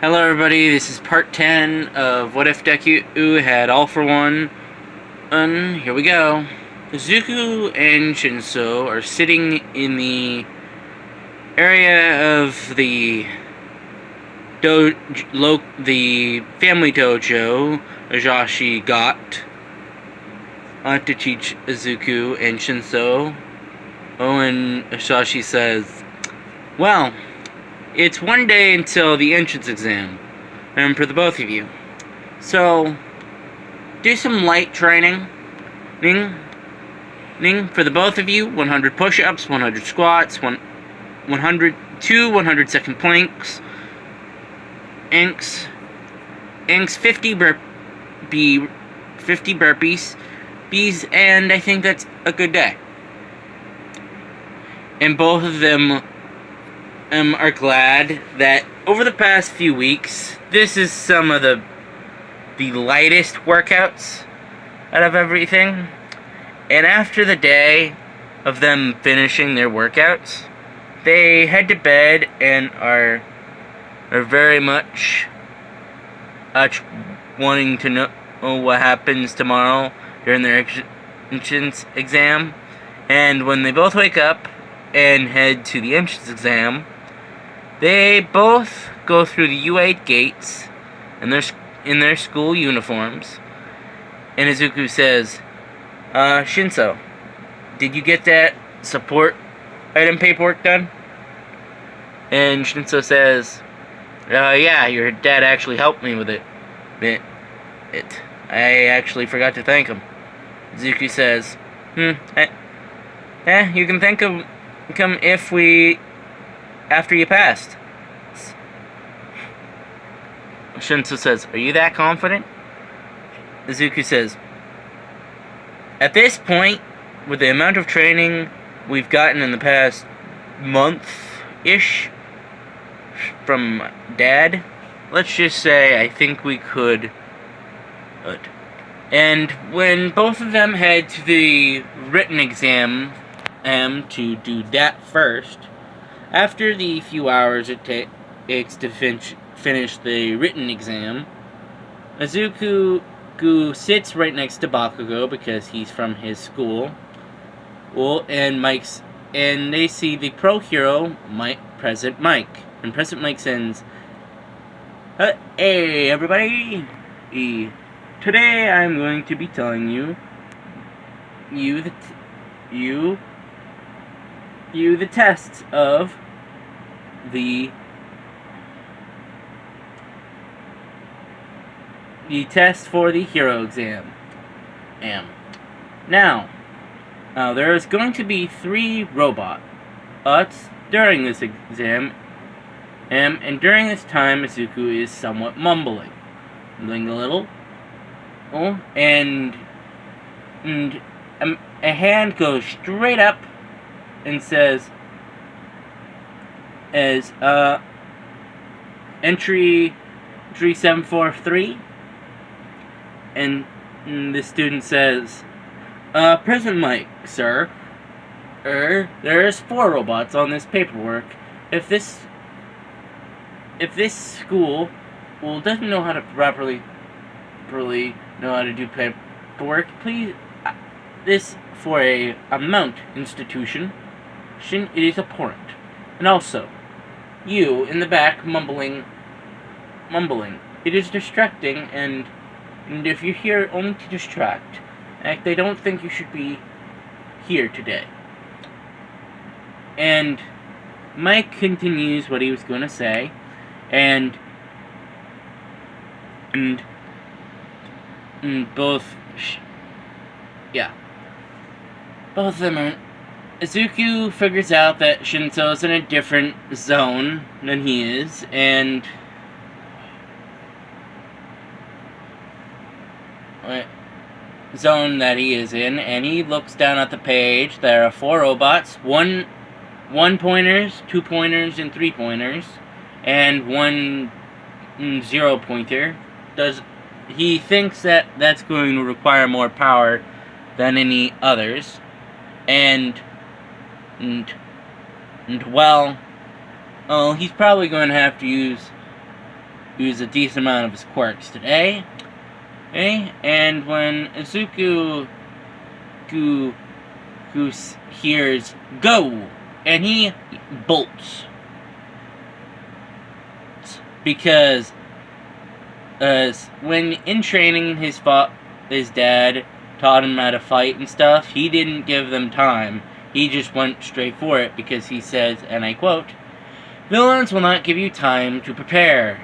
Hello everybody, this is part 10 of What If Deku had All For One. And here we go. Izuku and Shinso are sitting in the area of the the family dojo Ajashi got to teach Izuku and Shinso. And Ajashi says, well, it's one day until the entrance exam, and for the both of you. So, do some light training. For the both of you, 100 push-ups, 100 squats, 100 100-second planks, 50 burpees, and I think that's a good day. And both of them are glad that over the past few weeks, this is some of the lightest workouts out of everything. And after the day of them finishing their workouts, they head to bed and are very much wanting to know what happens tomorrow during their entrance exam. And when they both wake up and head to the entrance exam, they both go through the U8 gates in their school uniforms. And Izuku says, Shinso, did you get that support item paperwork done? And Shinso says, yeah, your dad actually helped me with it. I actually forgot to thank him. Izuku says, you can thank him after you passed. Shinso says, are you that confident? Izuku says, at this point, with the amount of training we've gotten in the past month-ish from Dad, let's just say I think we could. And when both of them head to the written exam to do that first, after the few hours it takes to finish the written exam, Izuku sits right next to Bakugo because he's from his school. And they see the pro hero, President Mike. And President Mike sends, hey everybody, today I'm going to be telling you the tests of the test for the hero exam. Now, there is going to be 3 robots during this exam, and during this time, Izuku is somewhat mumbling a little. And a hand goes straight up and says, entry 3743. And the student says, President Mike, sir, there's 4 robots on this paperwork. If this school doesn't know how to properly know how to do paperwork, please, this for a mount institution, it is abhorrent. And also, you in the back mumbling, it is distracting, and if you're here only to distract, they don't think you should be here today. And Mike continues what he was going to say, and both of them are. Izuku figures out that Shinso's in a different zone than he is, and zone that he is in, and he looks down at the page. There are 4 robots, 1 pointers, 2 pointers, and 3 pointers, and 1 0 pointer. He thinks that that's going to require more power than any others, and well, he's probably going to have to use use a decent amount of his quirks today. Okay? And when Izuku hears "go," and he bolts because when in training, his dad taught him how to fight and stuff. He didn't give them time. He just went straight for it because he says, and I quote, "Villains will not give you time to prepare.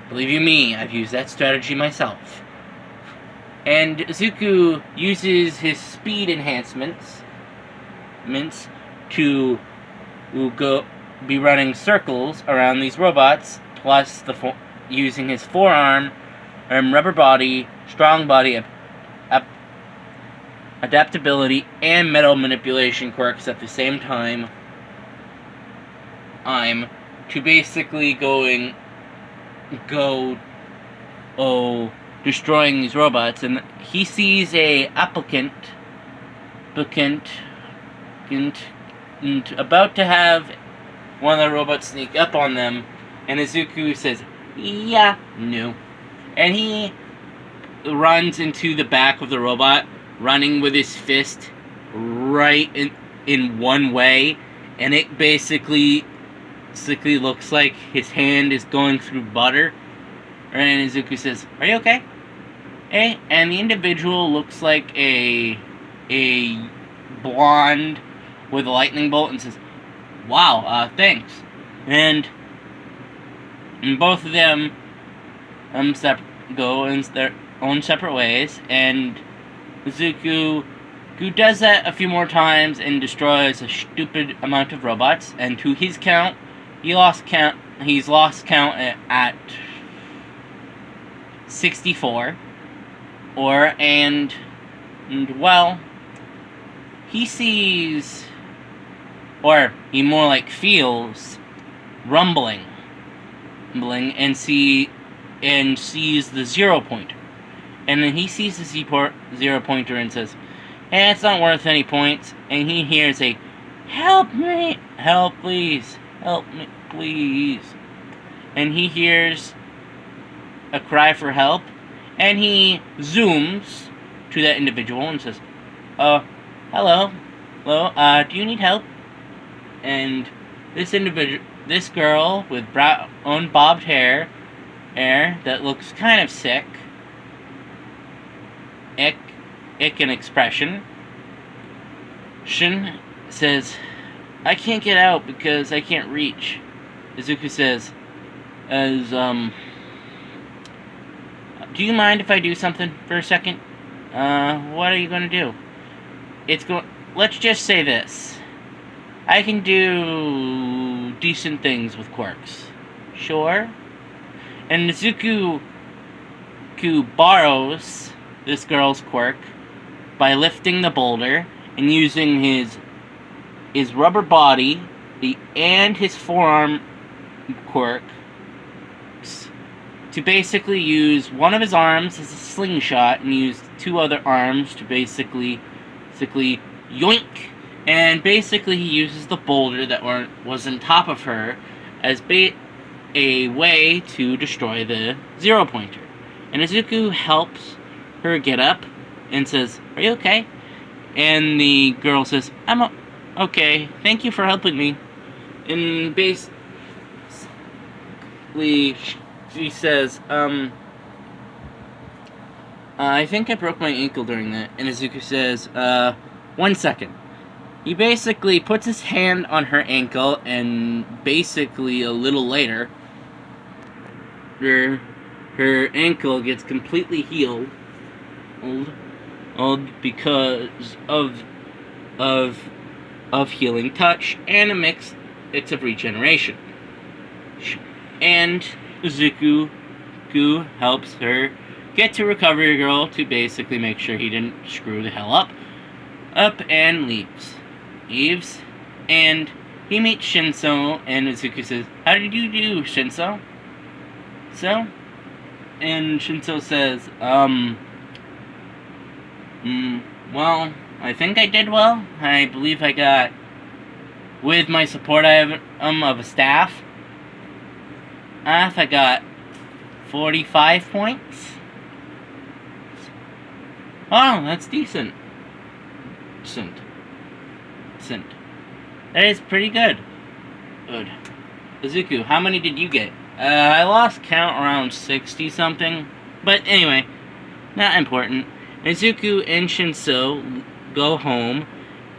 Believe you me, I've used that strategy myself." And Izuku uses his speed enhancements to be running circles around these robots, plus using his forearm, rubber body, strong body, adaptability, and metal manipulation quirks at the same time. To basically destroying these robots, and he sees a applicant about to have one of the robots sneak up on them, and Izuku says, "Yeah, no," and he runs into the back of the robot, running with his fist right in one way, and it basically looks like his hand is going through butter. And Izuku says, "Are you okay?" And the individual looks like a blonde with a lightning bolt, and says, "Wow, thanks." And both of them go in their own separate ways, and Izuku does that a few more times and destroys a stupid amount of robots. And to his count, he's lost count at 64. Well, he sees, or he more like feels, rumbling, and sees the 0 pointer. And then he sees the 0 pointer and says, "Hey, it's not worth any points." And he hears a, "Help me! Help, please! Help me, please!" And he hears a cry for help, and he zooms to that individual and says, hello, do you need help?" And this girl with brown bobbed hair that looks kind of sick, ick in expression, Shin says, "I can't get out because I can't reach." Izuku says, "Do you mind if I do something for a second?" What are you gonna do?" Let's just say this. I can do decent things with quirks. Sure? And Izuku borrows this girl's quirk by lifting the boulder and using his rubber body and his forearm quirk to basically use one of his arms as a slingshot and use two other arms to basically yoink. And basically he uses the boulder that was on top of her as a way to destroy the 0 pointer. And Izuku helps her get up and says, "Are you okay?" And the girl says, "I'm okay, thank you for helping me." And basically she says, "I think I broke my ankle during that." And Izuku says, 1 second. He basically puts his hand on her ankle, and basically a little later, her ankle gets completely healed because of healing touch and a mix of regeneration. And Izuku helps her get to Recovery Girl to basically make sure he didn't screw the hell up, and leaves, and he meets Shinso, and Izuku says, "How did you do, Shinso?" And Shinso says, well, I think I did well. I believe I got, with my support of a staff, I got 45 points. Oh, that's decent. Decent. That is pretty good. Good. Izuku, how many did you get? I lost count around 60 something. But anyway, not important. Izuku and Shinso go home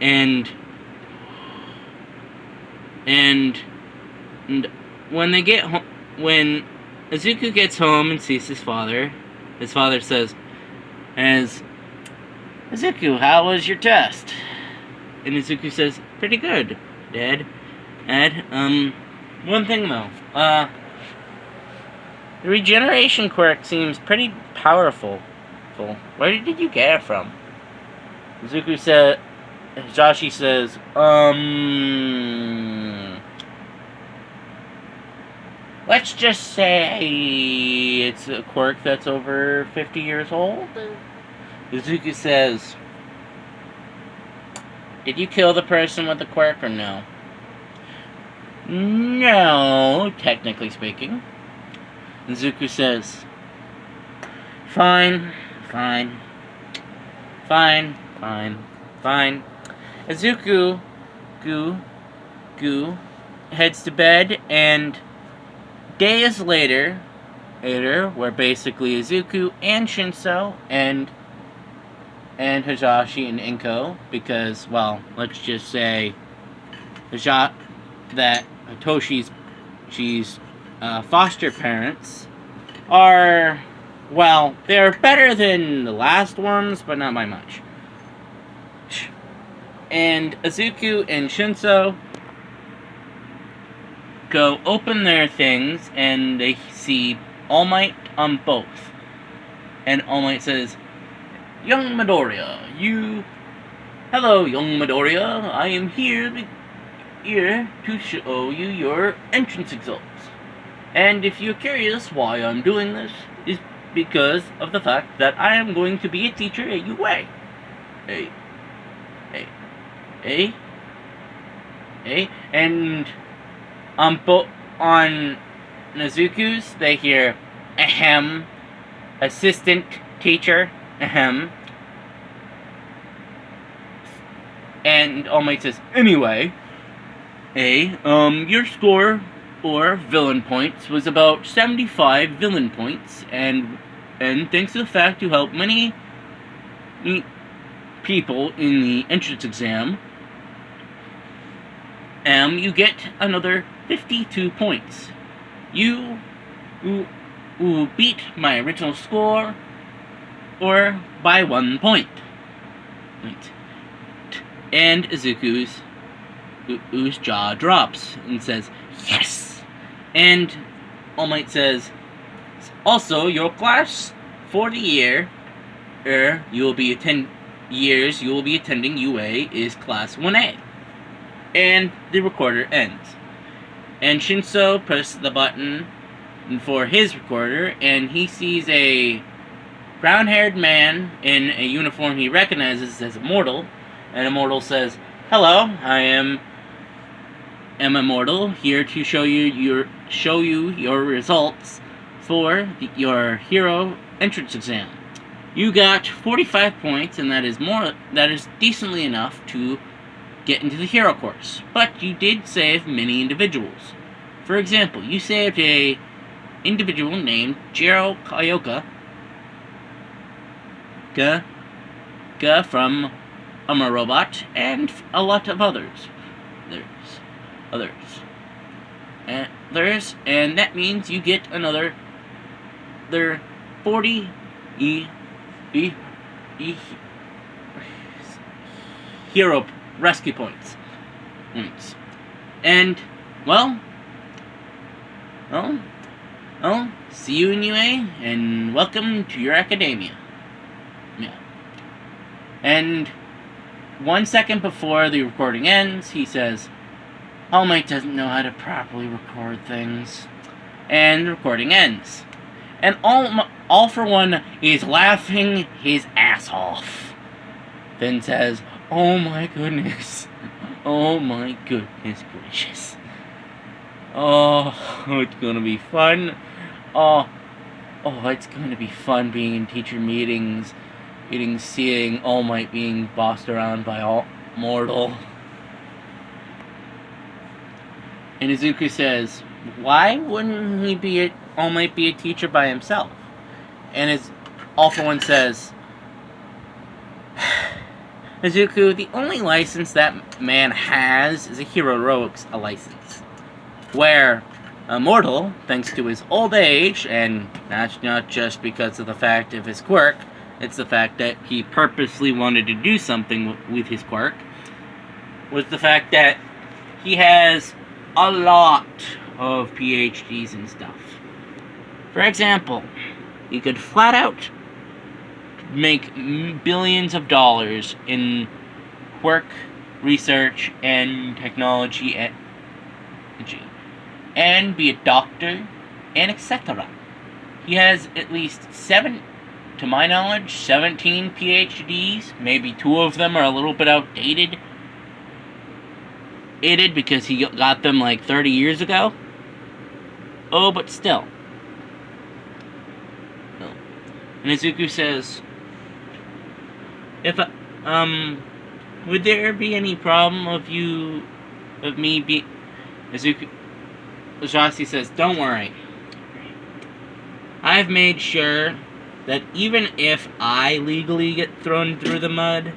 and when they get home, when Izuku gets home and sees his father says, Izuku, how was your test? And Izuku says, pretty good, Dad. One thing though, the regeneration quirk seems pretty powerful. Where did you get it from? Izuku said, Joshi says, let's just say it's a quirk that's over 50 years old. Izuku says, did you kill the person with the quirk or no? No, technically speaking. Izuku says, Fine. Izuku heads to bed, and days later, where basically Izuku and Shinso and Hisashi and Inko, because, well, let's just say that Hitoshi's foster parents are, well, they're better than the last ones, but not by much. And Izuku and Shinso go open their things, and they see All Might on both. And All Might says, Young Midoriya, Hello, young Midoriya, I am here to show you your entrance results. And if you're curious why I'm doing this, is because of the fact that I am going to be a teacher at UA. And on Izuku's, they hear, ahem, assistant teacher, ahem. And All Might says, anyway, your score or villain points was about 75 villain points, and thanks to the fact you helped many people in the entrance exam, you get another 52 points. You beat my original score or by 1 point. And Izuku's jaw drops and says, yes! And All Might says, also, your class for the year you will be attending UA is class 1A. And the recorder ends. And Shinso presses the button for his recorder, and he sees a brown-haired man in a uniform he recognizes as Immortal. And Immortal says, hello, I am Immortal, here to show you your results for your hero entrance exam. You got 45 points, and that is decently enough to get into the hero course. But you did save many individuals. For example, you saved a individual named Jiro Kaioka from Robot, and a lot of others. And that means you get another 40 hero rescue points. And, well, see you in UA, and welcome to your academia. Yeah. And 1 second before the recording ends, he says, All Might doesn't know how to properly record things. And the recording ends. And All for One is laughing his ass off. Then says, oh my goodness. Oh my goodness gracious. Oh, it's gonna be fun. Oh, Oh, it's going to be fun being in teacher meetings, seeing All Might being bossed around by All Mortal. And Izuku says, why wouldn't All Might be a teacher by himself? And All For One says, Izuku, the only license that man has is a heroics license. Where Mortal, thanks to his old age, and that's not just because of the fact of his quirk, it's the fact that he purposely wanted to do something with his quirk, was the fact that he has a lot of PhDs and stuff. For example, he could flat out make billions of dollars in quirk research and technology and be a doctor and etc. He has at least to my knowledge, 17 PhDs. Maybe 2 of them are a little bit outdated because he got them like 30 years ago. Oh, but still. And Izuku says, would there be any problem of me being... Ajashi says, don't worry. I've made sure that even if I legally get thrown through the mud,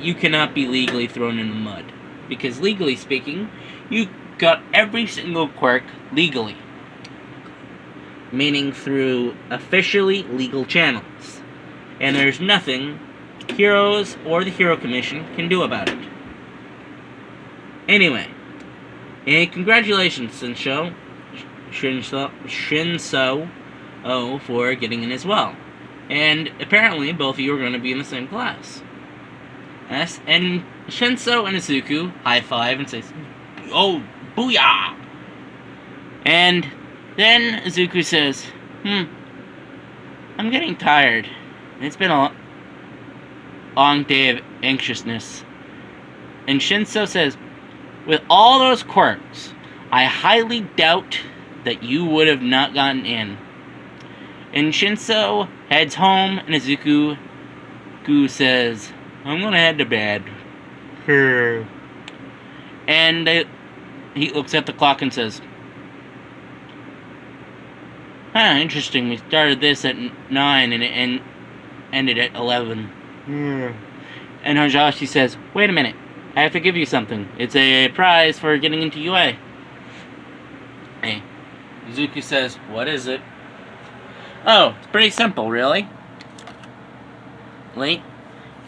you cannot be legally thrown in the mud. Because legally speaking, you got every single quirk legally. Meaning through officially legal channels. And there's nothing Heroes or the Hero Commission can do about it. Anyway, congratulations, Shinso, for getting in as well. And apparently, both of you are going to be in the same class. Yes, and Shinso and Izuku high five and say, "Oh, booyah!" And then Izuku says, I'm getting tired. It's been a long day of anxiousness. And Shinso says, with all those quirks, I highly doubt that you would have not gotten in. And Shinso heads home, and Izuku says, I'm gonna head to bed. And he looks at the clock and says, interesting, we started this at 9 and it ended at 11. And Hajashi says, wait a minute, I have to give you something. It's a prize for getting into UA. Hey, Izuku says, what is it? Oh, it's pretty simple, really.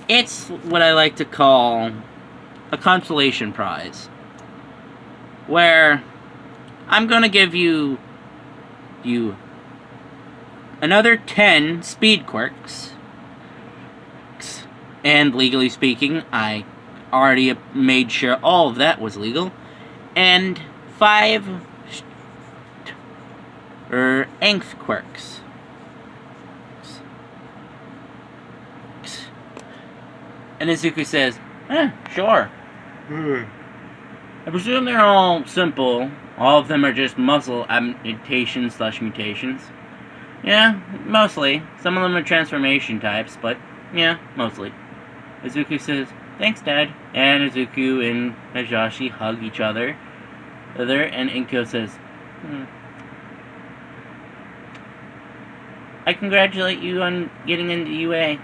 It's what I like to call a consolation prize. Where I'm going to give you another 10 speed quirks. And legally speaking, I already made sure all of that was legal. And 5 Nth quirks. And Izuku says, sure. I presume they're all simple. All of them are just muscle mutations. Yeah, mostly. Some of them are transformation types, but yeah, mostly. Izuku says, thanks, Dad. And Izuku and Hajashi hug each other. And Inko says, I congratulate you on getting into UA.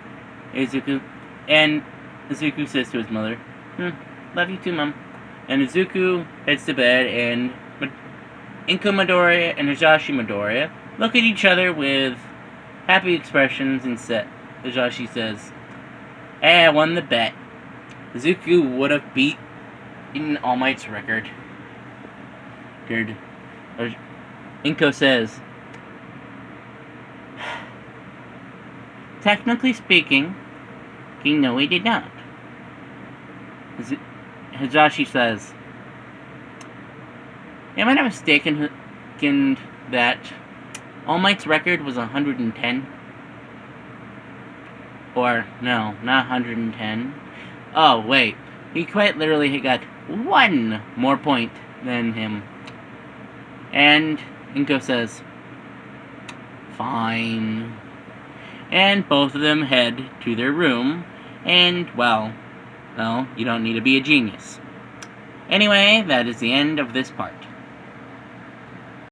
Izuku says to his mother, love you too, Mom. And Izuku heads to bed, and Inko Midoriya and Hajashi Midoriya look at each other with happy expressions and Hajashi says, hey, I won the bet. Izuku would have beaten All Might's record. Inko says, technically speaking, no, he did not. Hajashi says, am I not mistaken that All Might's record was 110? Or, no, not 110. Oh, wait. He quite literally got 1 more point than him. And Inko says, Fine. And both of them head to their room, and, well, you don't need to be a genius. Anyway, that is the end of this part.